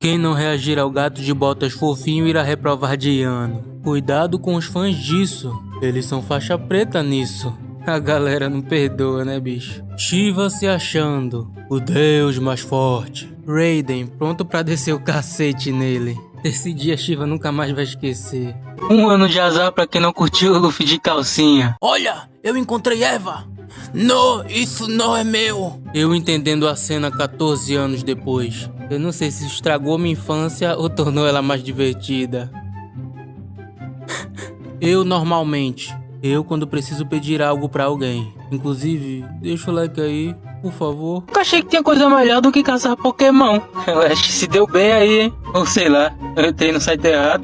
Quem não reagir ao gato de botas fofinho irá reprovar de ano. Cuidado com os fãs disso, eles são faixa preta nisso. A galera não perdoa, né, bicho? Shiva se achando o deus mais forte. Raiden pronto pra descer o cacete nele. Esse dia Shiva nunca mais vai esquecer. Um ano de azar pra quem não curtiu o Luffy de calcinha. Olha, eu encontrei Eva. Não, isso não é meu. Eu entendendo a cena 14 anos depois. Eu não sei se estragou minha infância ou tornou ela mais divertida. Eu normalmente, quando preciso pedir algo pra alguém. Inclusive, deixa o like aí, por favor. Eu achei que tinha coisa melhor do que caçar Pokémon. Eu acho que se deu bem aí, hein? Ou sei lá, eu entrei no site errado.